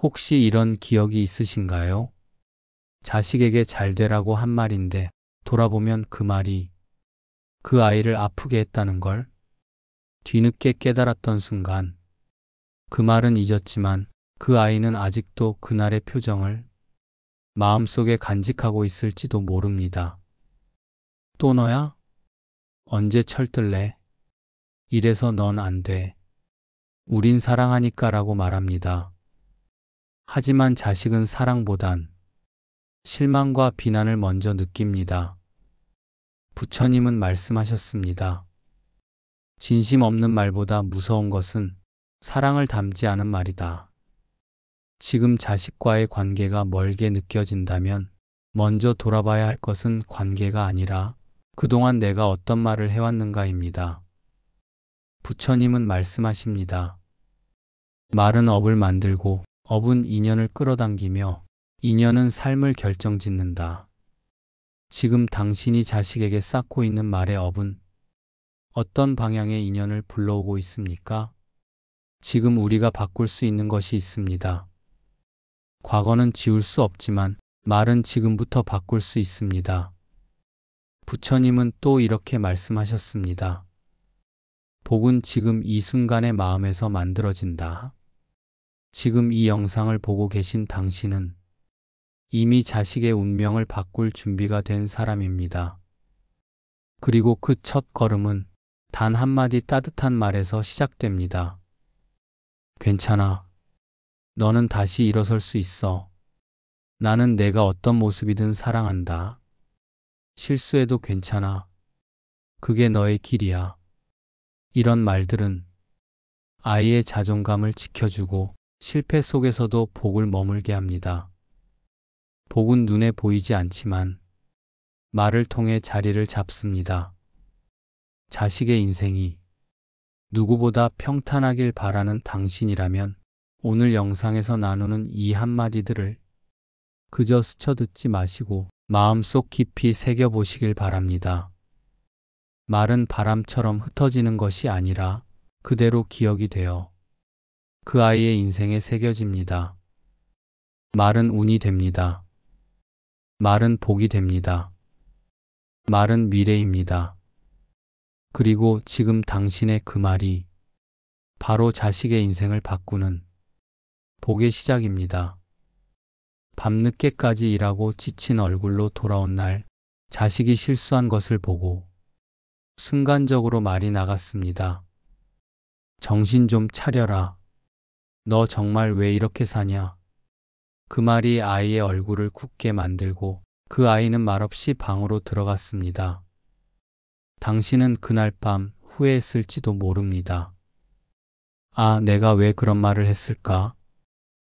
혹시 이런 기억이 있으신가요? 자식에게 잘 되라고 한 말인데 돌아보면 그 말이 그 아이를 아프게 했다는 걸 뒤늦게 깨달았던 순간 그 말은 잊었지만 그 아이는 아직도 그날의 표정을 마음속에 간직하고 있을지도 모릅니다. 또 너야? 언제 철들래? 이래서 넌 안 돼. 우린 사랑하니까라고 말합니다. 하지만 자식은 사랑보단 실망과 비난을 먼저 느낍니다. 부처님은 말씀하셨습니다. 진심 없는 말보다 무서운 것은 사랑을 담지 않은 말이다. 지금 자식과의 관계가 멀게 느껴진다면 먼저 돌아봐야 할 것은 관계가 아니라 그동안 내가 어떤 말을 해왔는가입니다. 부처님은 말씀하십니다. 말은 업을 만들고 업은 인연을 끌어당기며 인연은 삶을 결정짓는다. 지금 당신이 자식에게 쌓고 있는 말의 업은 어떤 방향의 인연을 불러오고 있습니까? 지금 우리가 바꿀 수 있는 것이 있습니다. 과거는 지울 수 없지만 말은 지금부터 바꿀 수 있습니다. 부처님은 또 이렇게 말씀하셨습니다. 복은 지금 이 순간의 마음에서 만들어진다. 지금 이 영상을 보고 계신 당신은 이미 자식의 운명을 바꿀 준비가 된 사람입니다. 그리고 그 첫 걸음은 단 한마디 따뜻한 말에서 시작됩니다. 괜찮아. 너는 다시 일어설 수 있어. 나는 내가 어떤 모습이든 사랑한다. 실수해도 괜찮아. 그게 너의 길이야. 이런 말들은 아이의 자존감을 지켜주고 실패 속에서도 복을 머물게 합니다. 복은 눈에 보이지 않지만 말을 통해 자리를 잡습니다. 자식의 인생이 누구보다 평탄하길 바라는 당신이라면 오늘 영상에서 나누는 이 한마디들을 그저 스쳐듣지 마시고 마음속 깊이 새겨보시길 바랍니다. 말은 바람처럼 흩어지는 것이 아니라 그대로 기억이 되어 그 아이의 인생에 새겨집니다. 말은 운이 됩니다. 말은 복이 됩니다. 말은 미래입니다. 그리고 지금 당신의 그 말이 바로 자식의 인생을 바꾸는 복의 시작입니다. 밤늦게까지 일하고 지친 얼굴로 돌아온 날 자식이 실수한 것을 보고 순간적으로 말이 나갔습니다. 정신 좀 차려라. 너 정말 왜 이렇게 사냐? 그 말이 아이의 얼굴을 굳게 만들고 그 아이는 말없이 방으로 들어갔습니다. 당신은 그날 밤 후회했을지도 모릅니다. 아, 내가 왜 그런 말을 했을까?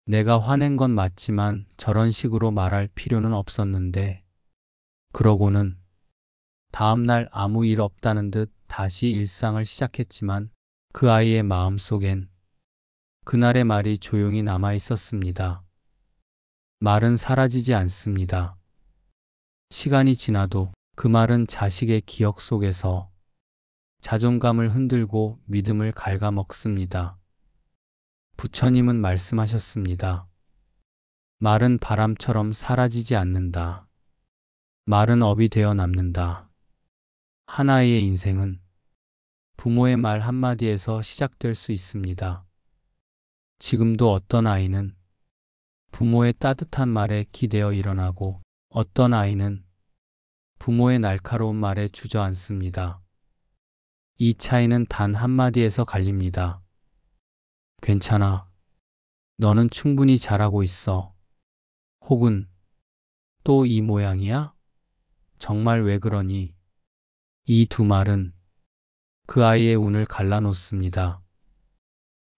내가 화낸 건 맞지만 저런 식으로 말할 필요는 없었는데. 그러고는 다음날 아무 일 없다는 듯 다시 일상을 시작했지만 그 아이의 마음속엔 그날의 말이 조용히 남아 있었습니다. 말은 사라지지 않습니다. 시간이 지나도 그 말은 자식의 기억 속에서 자존감을 흔들고 믿음을 갉아먹습니다. 부처님은 말씀하셨습니다. 말은 바람처럼 사라지지 않는다. 말은 업이 되어 남는다. 하나의 인생은 부모의 말 한마디에서 시작될 수 있습니다. 지금도 어떤 아이는 부모의 따뜻한 말에 기대어 일어나고 어떤 아이는 부모의 날카로운 말에 주저앉습니다. 이 차이는 단 한마디에서 갈립니다. 괜찮아. 너는 충분히 잘하고 있어. 혹은 또 이 모양이야? 정말 왜 그러니? 이 두 말은 그 아이의 운을 갈라놓습니다.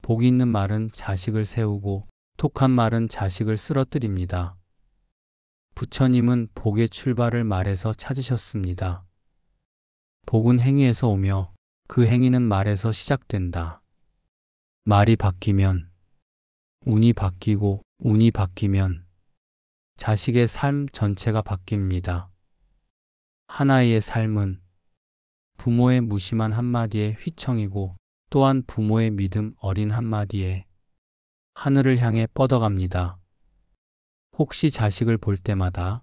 복 있는 말은 자식을 세우고 독한 말은 자식을 쓰러뜨립니다. 부처님은 복의 출발을 말에서 찾으셨습니다. 복은 행위에서 오며 그 행위는 말에서 시작된다. 말이 바뀌면 운이 바뀌고 운이 바뀌면 자식의 삶 전체가 바뀝니다. 하나의 삶은 부모의 무심한 한마디에 휘청이고 또한 부모의 믿음 어린 한마디에 하늘을 향해 뻗어갑니다. 혹시 자식을 볼 때마다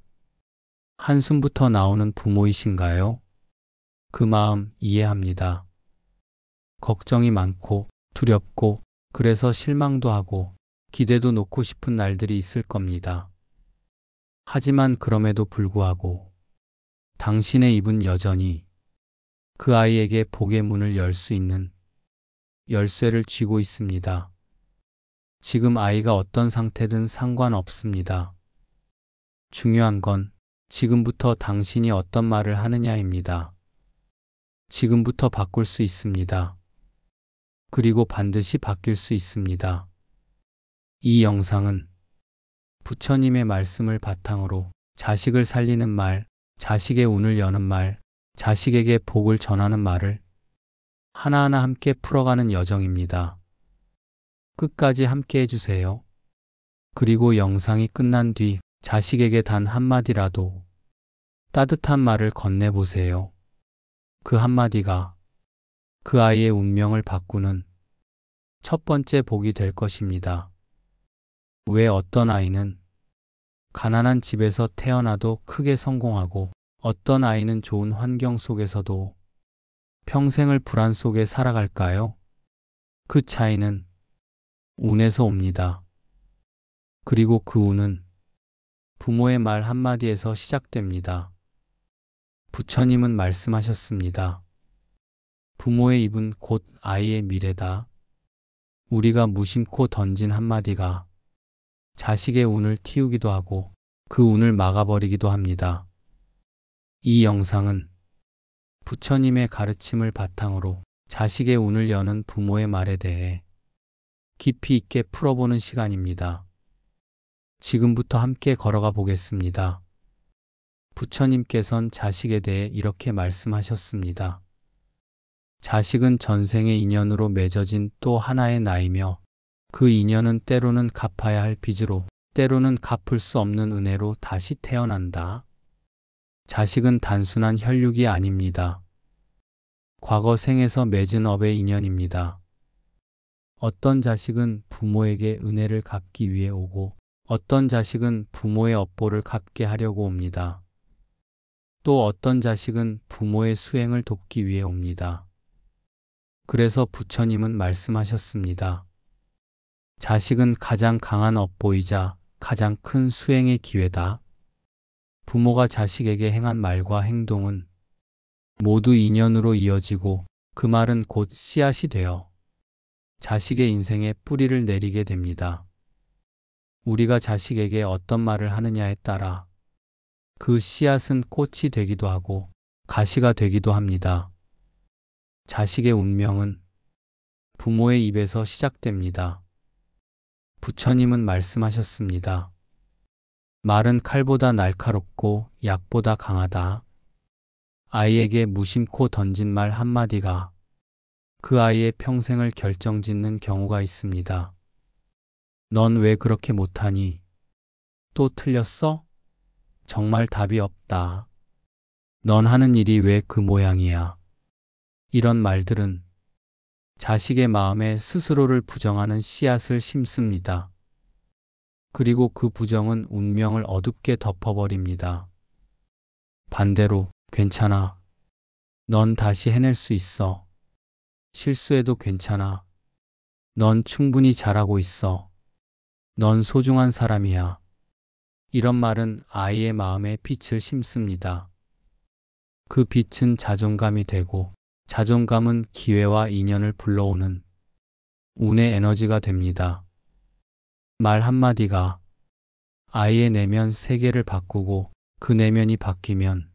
한숨부터 나오는 부모이신가요? 그 마음 이해합니다. 걱정이 많고 두렵고 그래서 실망도 하고 기대도 놓고 싶은 날들이 있을 겁니다. 하지만 그럼에도 불구하고 당신의 입은 여전히 그 아이에게 복의 문을 열 수 있는 열쇠를 쥐고 있습니다. 지금 아이가 어떤 상태든 상관없습니다. 중요한 건 지금부터 당신이 어떤 말을 하느냐입니다. 지금부터 바꿀 수 있습니다. 그리고 반드시 바뀔 수 있습니다. 이 영상은 부처님의 말씀을 바탕으로 자식을 살리는 말, 자식의 운을 여는 말, 자식에게 복을 전하는 말을 하나하나 함께 풀어가는 여정입니다. 끝까지 함께 해주세요. 그리고 영상이 끝난 뒤 자식에게 단 한마디라도 따뜻한 말을 건네보세요. 그 한마디가 그 아이의 운명을 바꾸는 첫 번째 복이 될 것입니다. 왜 어떤 아이는 가난한 집에서 태어나도 크게 성공하고 어떤 아이는 좋은 환경 속에서도 평생을 불안 속에 살아갈까요? 그 차이는 운에서 옵니다. 그리고 그 운은 부모의 말 한마디에서 시작됩니다. 부처님은 말씀하셨습니다. 부모의 입은 곧 아이의 미래다. 우리가 무심코 던진 한마디가 자식의 운을 틔우기도 하고 그 운을 막아버리기도 합니다. 이 영상은 부처님의 가르침을 바탕으로 자식의 운을 여는 부모의 말에 대해 깊이 있게 풀어보는 시간입니다. 지금부터 함께 걸어가 보겠습니다. 부처님께선 자식에 대해 이렇게 말씀하셨습니다. 자식은 전생의 인연으로 맺어진 또 하나의 나이며 그 인연은 때로는 갚아야 할 빚으로 때로는 갚을 수 없는 은혜로 다시 태어난다. 자식은 단순한 혈육이 아닙니다. 과거 생에서 맺은 업의 인연입니다. 어떤 자식은 부모에게 은혜를 갚기 위해 오고 어떤 자식은 부모의 업보를 갚게 하려고 옵니다. 또 어떤 자식은 부모의 수행을 돕기 위해 옵니다. 그래서 부처님은 말씀하셨습니다. 자식은 가장 강한 업보이자 가장 큰 수행의 기회다. 부모가 자식에게 행한 말과 행동은 모두 인연으로 이어지고 그 말은 곧 씨앗이 되어 자식의 인생에 뿌리를 내리게 됩니다. 우리가 자식에게 어떤 말을 하느냐에 따라 그 씨앗은 꽃이 되기도 하고 가시가 되기도 합니다. 자식의 운명은 부모의 입에서 시작됩니다. 부처님은 말씀하셨습니다. 말은 칼보다 날카롭고 약보다 강하다. 아이에게 무심코 던진 말 한마디가 그 아이의 평생을 결정짓는 경우가 있습니다. 넌 왜 그렇게 못하니? 또 틀렸어? 정말 답이 없다. 넌 하는 일이 왜 그 모양이야? 이런 말들은 자식의 마음에 스스로를 부정하는 씨앗을 심습니다. 그리고 그 부정은 운명을 어둡게 덮어버립니다. 반대로, 괜찮아. 넌 다시 해낼 수 있어. 실수해도 괜찮아. 넌 충분히 잘하고 있어. 넌 소중한 사람이야. 이런 말은 아이의 마음에 빛을 심습니다. 그 빛은 자존감이 되고 자존감은 기회와 인연을 불러오는 운의 에너지가 됩니다. 말 한마디가 아이의 내면 세계를 바꾸고 그 내면이 바뀌면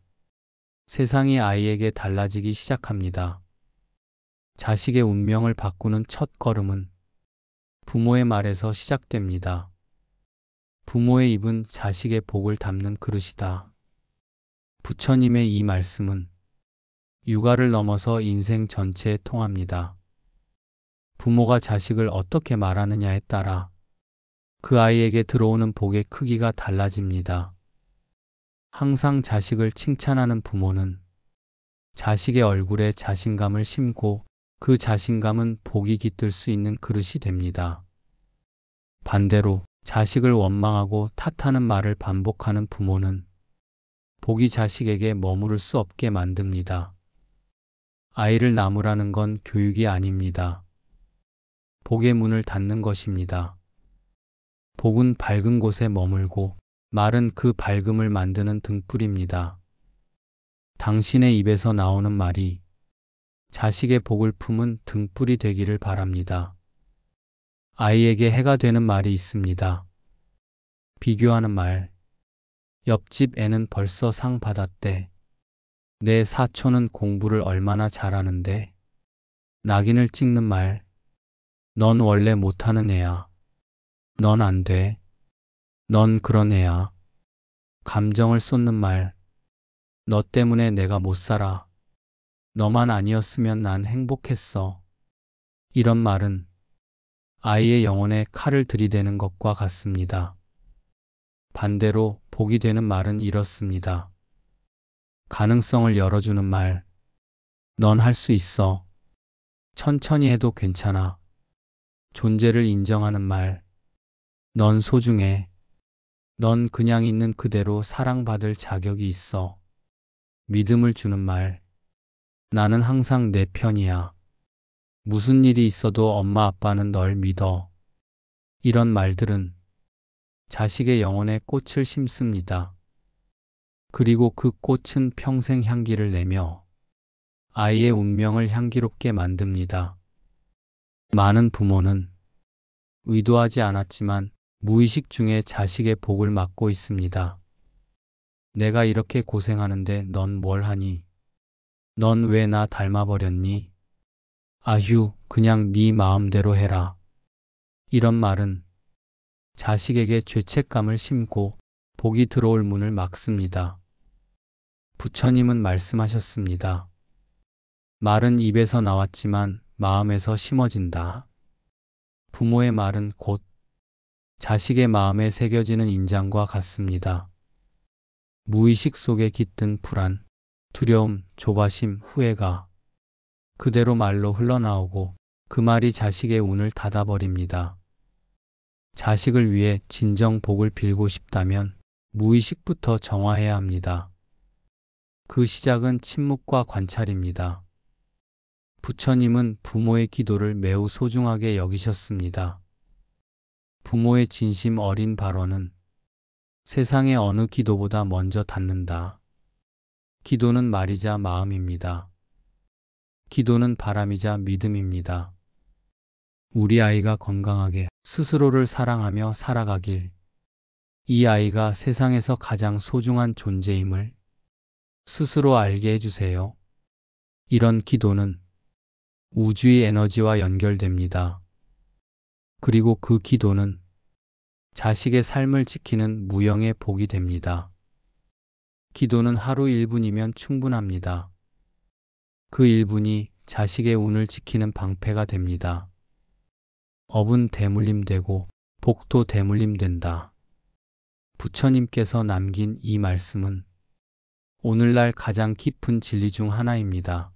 세상이 아이에게 달라지기 시작합니다. 자식의 운명을 바꾸는 첫 걸음은 부모의 말에서 시작됩니다. 부모의 입은 자식의 복을 담는 그릇이다. 부처님의 이 말씀은 육아를 넘어서 인생 전체에 통합니다. 부모가 자식을 어떻게 말하느냐에 따라 그 아이에게 들어오는 복의 크기가 달라집니다. 항상 자식을 칭찬하는 부모는 자식의 얼굴에 자신감을 심고 그 자신감은 복이 깃들 수 있는 그릇이 됩니다. 반대로 자식을 원망하고 탓하는 말을 반복하는 부모는 복이 자식에게 머무를 수 없게 만듭니다. 아이를 나무라는 건 교육이 아닙니다. 복의 문을 닫는 것입니다. 복은 밝은 곳에 머물고 말은 그 밝음을 만드는 등불입니다. 당신의 입에서 나오는 말이 자식의 복을 품은 등불이 되기를 바랍니다. 아이에게 해가 되는 말이 있습니다. 비교하는 말. 옆집 애는 벌써 상 받았대. 내 사촌은 공부를 얼마나 잘하는데. 낙인을 찍는 말. 넌 원래 못하는 애야. 넌 안 돼. 넌 그런 애야. 감정을 쏟는 말. 너 때문에 내가 못 살아. 너만 아니었으면 난 행복했어. 이런 말은 아이의 영혼에 칼을 들이대는 것과 같습니다. 반대로 복이 되는 말은 이렇습니다. 가능성을 열어주는 말. 넌 할 수 있어. 천천히 해도 괜찮아. 존재를 인정하는 말. 넌 소중해. 넌 그냥 있는 그대로 사랑받을 자격이 있어. 믿음을 주는 말. 나는 항상 내 편이야. 무슨 일이 있어도 엄마 아빠는 널 믿어. 이런 말들은 자식의 영혼에 꽃을 심습니다. 그리고 그 꽃은 평생 향기를 내며 아이의 운명을 향기롭게 만듭니다. 많은 부모는 의도하지 않았지만 무의식 중에 자식의 복을 막고 있습니다. 내가 이렇게 고생하는데 넌 뭘 하니? 넌 왜 나 닮아버렸니? 아휴, 그냥 네 마음대로 해라. 이런 말은 자식에게 죄책감을 심고 복이 들어올 문을 막습니다. 부처님은 말씀하셨습니다. 말은 입에서 나왔지만 마음에서 심어진다. 부모의 말은 곧 자식의 마음에 새겨지는 인장과 같습니다. 무의식 속에 깃든 불안, 두려움, 조바심, 후회가 그대로 말로 흘러나오고 그 말이 자식의 운을 닫아버립니다. 자식을 위해 진정 복을 빌고 싶다면 무의식부터 정화해야 합니다. 그 시작은 침묵과 관찰입니다. 부처님은 부모의 기도를 매우 소중하게 여기셨습니다. 부모의 진심 어린 발언은 세상의 어느 기도보다 먼저 닿는다. 기도는 말이자 마음입니다. 기도는 바람이자 믿음입니다. 우리 아이가 건강하게 스스로를 사랑하며 살아가길. 이 아이가 세상에서 가장 소중한 존재임을 스스로 알게 해주세요. 이런 기도는 우주의 에너지와 연결됩니다. 그리고 그 기도는 자식의 삶을 지키는 무형의 복이 됩니다. 기도는 하루 1분이면 충분합니다. 그 1분이 자식의 운을 지키는 방패가 됩니다. 업은 대물림 되고 복도 대물림 된다. 부처님께서 남긴 이 말씀은 오늘날 가장 깊은 진리 중 하나입니다.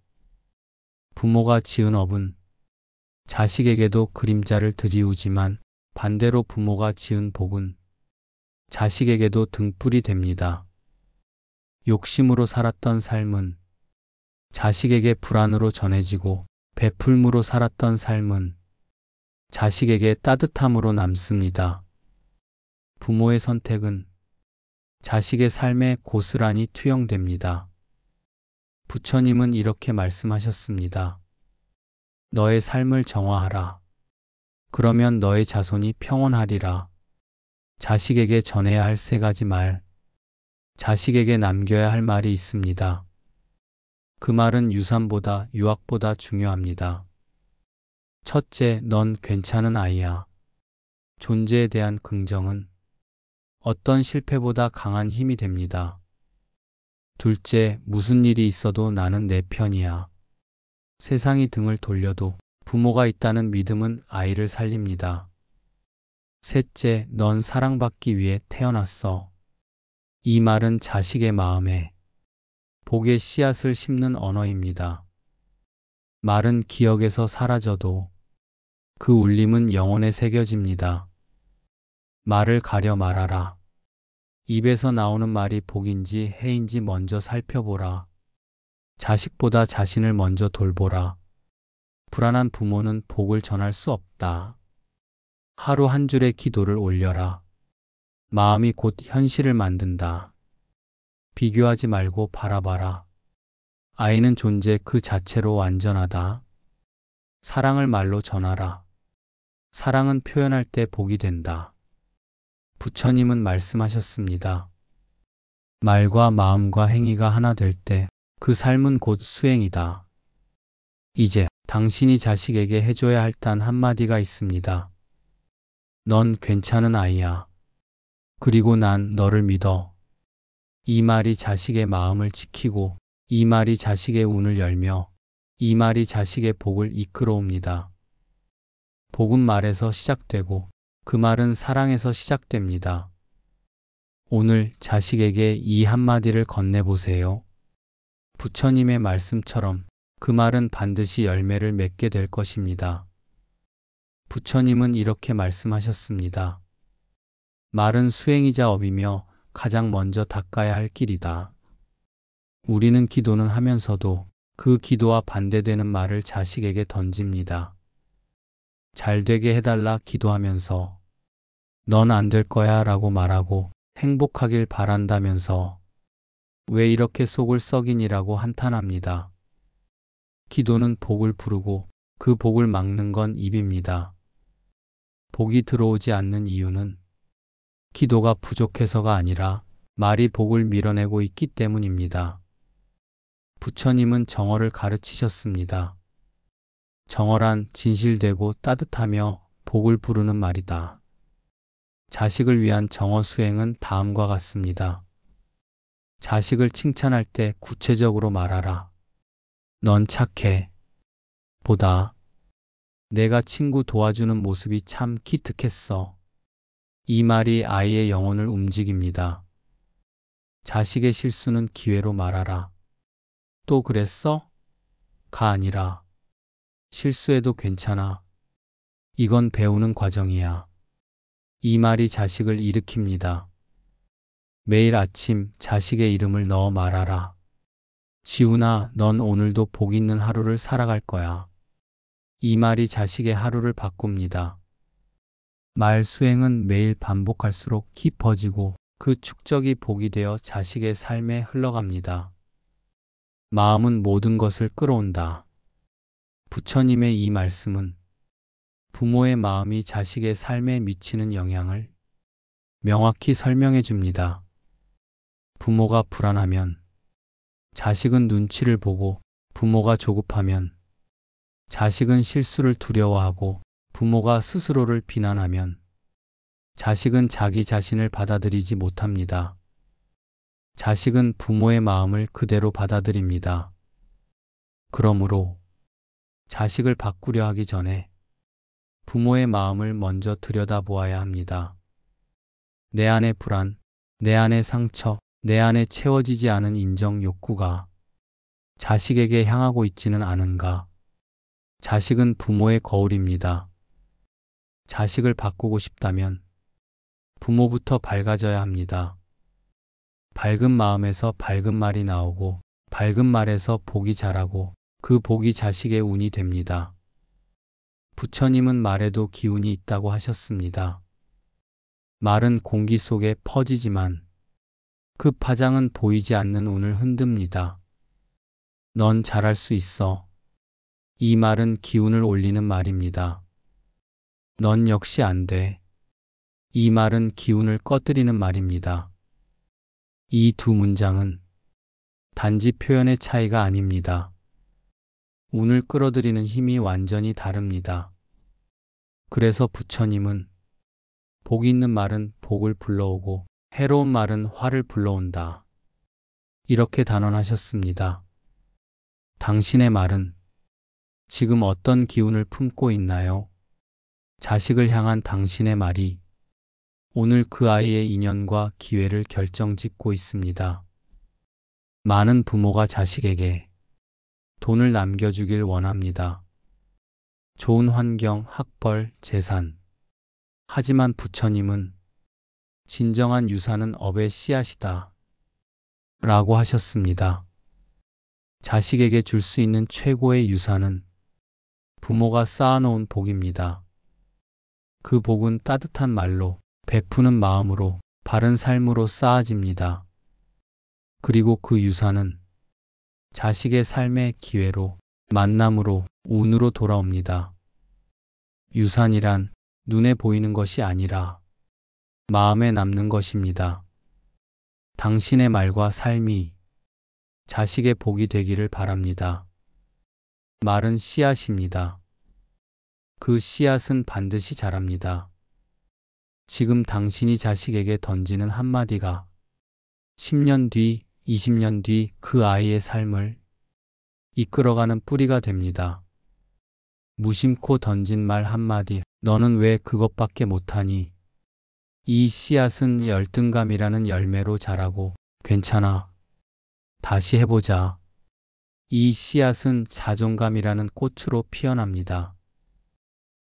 부모가 지은 업은 자식에게도 그림자를 들이우지만 반대로 부모가 지은 복은 자식에게도 등불이 됩니다. 욕심으로 살았던 삶은 자식에게 불안으로 전해지고 베풀므로 살았던 삶은 자식에게 따뜻함으로 남습니다. 부모의 선택은 자식의 삶에 고스란히 투영됩니다. 부처님은 이렇게 말씀하셨습니다. 너의 삶을 정화하라. 그러면 너의 자손이 평온하리라. 자식에게 전해야 할 3가지 말. 자식에게 남겨야 할 말이 있습니다. 그 말은 유산보다 유학보다 중요합니다. 첫째, 넌 괜찮은 아이야. 존재에 대한 긍정은 어떤 실패보다 강한 힘이 됩니다. 둘째, 무슨 일이 있어도 나는 내 편이야. 세상이 등을 돌려도 부모가 있다는 믿음은 아이를 살립니다. 셋째, 넌 사랑받기 위해 태어났어. 이 말은 자식의 마음에 복의 씨앗을 심는 언어입니다. 말은 기억에서 사라져도 그 울림은 영혼에 새겨집니다. 말을 가려 말아라. 입에서 나오는 말이 복인지 해인지 먼저 살펴보라. 자식보다 자신을 먼저 돌보라. 불안한 부모는 복을 전할 수 없다. 하루 한 줄의 기도를 올려라. 마음이 곧 현실을 만든다. 비교하지 말고 바라봐라. 아이는 존재 그 자체로 완전하다. 사랑을 말로 전하라. 사랑은 표현할 때 복이 된다. 부처님은 말씀하셨습니다. 말과 마음과 행위가 하나 될 때 그 삶은 곧 수행이다. 이제 당신이 자식에게 해줘야 할 단 한마디가 있습니다. 넌 괜찮은 아이야. 그리고 난 너를 믿어. 이 말이 자식의 마음을 지키고 이 말이 자식의 운을 열며 이 말이 자식의 복을 이끌어옵니다. 복은 말에서 시작되고 그 말은 사랑에서 시작됩니다. 오늘 자식에게 이 한마디를 건네보세요. 부처님의 말씀처럼 그 말은 반드시 열매를 맺게 될 것입니다. 부처님은 이렇게 말씀하셨습니다. 말은 수행이자 업이며 가장 먼저 닦아야 할 길이다. 우리는 기도는 하면서도 그 기도와 반대되는 말을 자식에게 던집니다. 잘 되게 해달라 기도하면서 넌 안 될 거야 라고 말하고 행복하길 바란다면서 왜 이렇게 속을 썩이니라고 한탄합니다. 기도는 복을 부르고 그 복을 막는 건 입입니다. 복이 들어오지 않는 이유는 기도가 부족해서가 아니라 말이 복을 밀어내고 있기 때문입니다. 부처님은 정어를 가르치셨습니다. 정어란 진실되고 따뜻하며 복을 부르는 말이다. 자식을 위한 정어 수행은 다음과 같습니다. 자식을 칭찬할 때 구체적으로 말하라. 넌 착해. 보다. 내가 친구 도와주는 모습이 참 기특했어. 이 말이 아이의 영혼을 움직입니다. 자식의 실수는 기회로 말하라. 또 그랬어? 가 아니라. 실수해도 괜찮아. 이건 배우는 과정이야. 이 말이 자식을 일으킵니다. 매일 아침 자식의 이름을 넣어 말하라. 지훈아, 넌 오늘도 복 있는 하루를 살아갈 거야. 이 말이 자식의 하루를 바꿉니다. 말 수행은 매일 반복할수록 깊어지고 그 축적이 복이 되어 자식의 삶에 흘러갑니다. 마음은 모든 것을 끌어온다. 부처님의 이 말씀은 부모의 마음이 자식의 삶에 미치는 영향을 명확히 설명해 줍니다. 부모가 불안하면 자식은 눈치를 보고 부모가 조급하면 자식은 실수를 두려워하고 부모가 스스로를 비난하면 자식은 자기 자신을 받아들이지 못합니다. 자식은 부모의 마음을 그대로 받아들입니다. 그러므로 자식을 바꾸려 하기 전에 부모의 마음을 먼저 들여다보아야 합니다. 내 안의 불안, 내 안의 상처, 내 안에 채워지지 않은 인정 욕구가 자식에게 향하고 있지는 않은가? 자식은 부모의 거울입니다. 자식을 바꾸고 싶다면 부모부터 밝아져야 합니다. 밝은 마음에서 밝은 말이 나오고 밝은 말에서 복이 자라고 그 복이 자식의 운이 됩니다. 부처님은 말에도 기운이 있다고 하셨습니다. 말은 공기 속에 퍼지지만 그 파장은 보이지 않는 운을 흔듭니다. 넌 잘할 수 있어. 이 말은 기운을 올리는 말입니다. 넌 역시 안 돼. 이 말은 기운을 꺼뜨리는 말입니다. 이 두 문장은 단지 표현의 차이가 아닙니다. 운을 끌어들이는 힘이 완전히 다릅니다. 그래서 부처님은 복 있는 말은 복을 불러오고 해로운 말은 화를 불러온다. 이렇게 단언하셨습니다. 당신의 말은 지금 어떤 기운을 품고 있나요? 자식을 향한 당신의 말이 오늘 그 아이의 인연과 기회를 결정짓고 있습니다. 많은 부모가 자식에게 돈을 남겨주길 원합니다. 좋은 환경, 학벌, 재산. 하지만 부처님은 진정한 유산은 업의 씨앗이다. 라고 하셨습니다. 자식에게 줄 수 있는 최고의 유산은 부모가 쌓아놓은 복입니다. 그 복은 따뜻한 말로, 베푸는 마음으로, 바른 삶으로 쌓아집니다. 그리고 그 유산은 자식의 삶의 기회로, 만남으로, 운으로 돌아옵니다. 유산이란 눈에 보이는 것이 아니라 마음에 남는 것입니다. 당신의 말과 삶이 자식의 복이 되기를 바랍니다. 말은 씨앗입니다. 그 씨앗은 반드시 자랍니다. 지금 당신이 자식에게 던지는 한마디가 10년 뒤, 20년 뒤 그 아이의 삶을 이끌어가는 뿌리가 됩니다. 무심코 던진 말 한마디, 너는 왜 그것밖에 못하니? 이 씨앗은 열등감이라는 열매로 자라고, 괜찮아. 다시 해보자. 이 씨앗은 자존감이라는 꽃으로 피어납니다.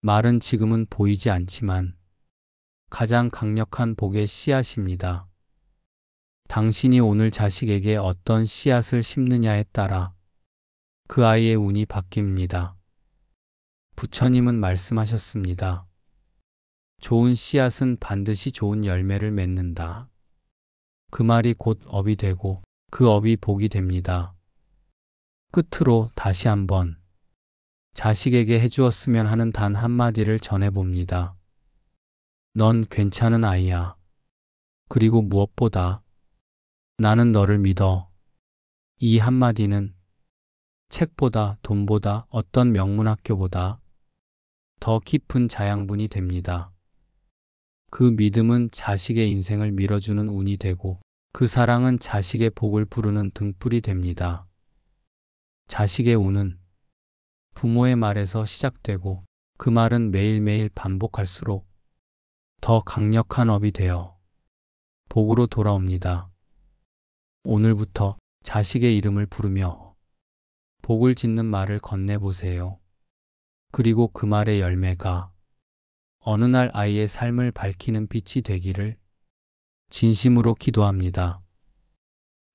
말은 지금은 보이지 않지만 가장 강력한 복의 씨앗입니다. 당신이 오늘 자식에게 어떤 씨앗을 심느냐에 따라 그 아이의 운이 바뀝니다. 부처님은 말씀하셨습니다. 좋은 씨앗은 반드시 좋은 열매를 맺는다. 그 말이 곧 업이 되고 그 업이 복이 됩니다. 끝으로 다시 한번 자식에게 해주었으면 하는 단 한마디를 전해봅니다. 넌 괜찮은 아이야. 그리고 무엇보다 나는 너를 믿어. 이 한마디는 책보다, 돈보다, 어떤 명문학교보다 더 깊은 자양분이 됩니다. 그 믿음은 자식의 인생을 밀어주는 운이 되고 그 사랑은 자식의 복을 부르는 등불이 됩니다. 자식의 운은 부모의 말에서 시작되고 그 말은 매일매일 반복할수록 더 강력한 업이 되어 복으로 돌아옵니다. 오늘부터 자식의 이름을 부르며 복을 짓는 말을 건네보세요. 그리고 그 말의 열매가 어느 날 아이의 삶을 밝히는 빛이 되기를 진심으로 기도합니다.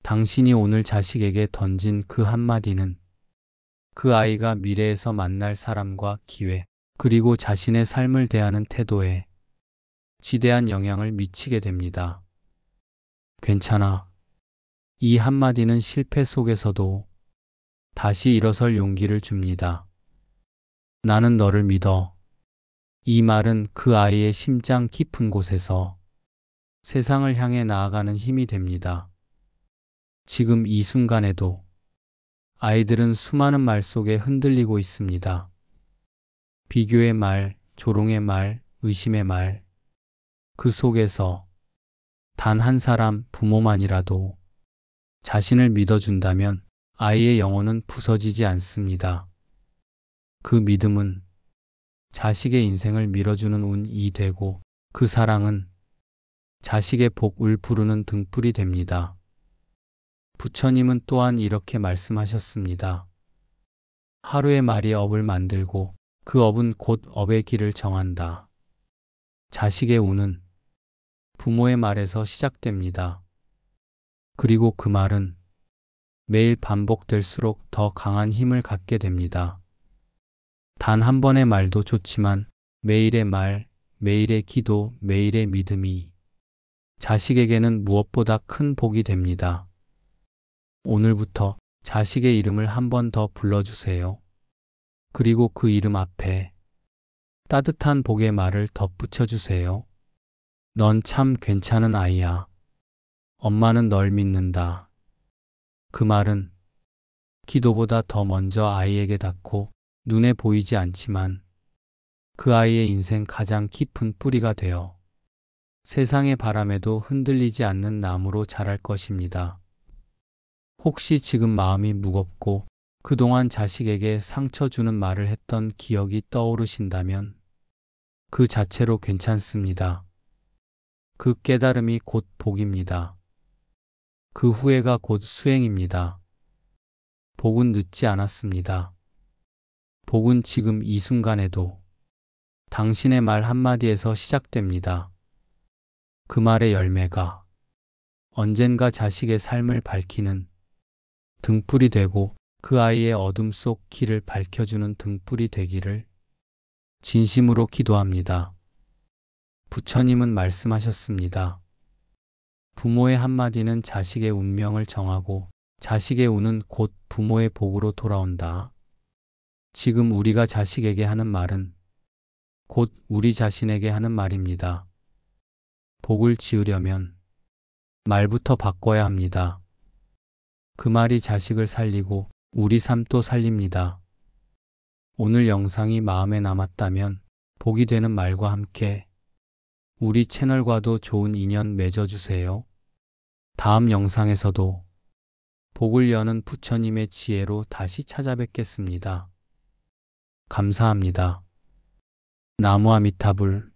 당신이 오늘 자식에게 던진 그 한마디는 그 아이가 미래에서 만날 사람과 기회, 그리고 자신의 삶을 대하는 태도에 지대한 영향을 미치게 됩니다. 괜찮아. 이 한마디는 실패 속에서도 다시 일어설 용기를 줍니다. 나는 너를 믿어. 이 말은 그 아이의 심장 깊은 곳에서 세상을 향해 나아가는 힘이 됩니다. 지금 이 순간에도 아이들은 수많은 말 속에 흔들리고 있습니다. 비교의 말, 조롱의 말, 의심의 말. 그 속에서 단 한 사람, 부모만이라도 자신을 믿어준다면 아이의 영혼은 부서지지 않습니다. 그 믿음은 자식의 인생을 밀어주는 운이 되고 그 사랑은 자식의 복을 부르는 등불이 됩니다. 부처님은 또한 이렇게 말씀하셨습니다. 하루의 말이 업을 만들고 그 업은 곧 업의 길을 정한다. 자식의 운은 부모의 말에서 시작됩니다. 그리고 그 말은 매일 반복될수록 더 강한 힘을 갖게 됩니다. 단 한 번의 말도 좋지만 매일의 말, 매일의 기도, 매일의 믿음이 자식에게는 무엇보다 큰 복이 됩니다. 오늘부터 자식의 이름을 한 번 더 불러주세요. 그리고 그 이름 앞에 따뜻한 복의 말을 덧붙여 주세요. 넌 참 괜찮은 아이야. 엄마는 널 믿는다. 그 말은 기도보다 더 먼저 아이에게 닿고 눈에 보이지 않지만 그 아이의 인생 가장 깊은 뿌리가 되어 세상의 바람에도 흔들리지 않는 나무로 자랄 것입니다. 혹시 지금 마음이 무겁고 그동안 자식에게 상처 주는 말을 했던 기억이 떠오르신다면 그 자체로 괜찮습니다. 그 깨달음이 곧 복입니다. 그 후회가 곧 수행입니다. 복은 늦지 않았습니다. 복은 지금 이 순간에도 당신의 말 한마디에서 시작됩니다. 그 말의 열매가 언젠가 자식의 삶을 밝히는 등불이 되고 그 아이의 어둠 속 길을 밝혀주는 등불이 되기를 진심으로 기도합니다. 부처님은 말씀하셨습니다. 부모의 한마디는 자식의 운명을 정하고 자식의 운은 곧 부모의 복으로 돌아온다. 지금 우리가 자식에게 하는 말은 곧 우리 자신에게 하는 말입니다. 복을 지으려면 말부터 바꿔야 합니다. 그 말이 자식을 살리고 우리 삶도 살립니다. 오늘 영상이 마음에 남았다면 복이 되는 말과 함께 우리 채널과도 좋은 인연 맺어주세요. 다음 영상에서도 복을 여는 부처님의 지혜로 다시 찾아뵙겠습니다. 감사합니다. 나무 아미타불.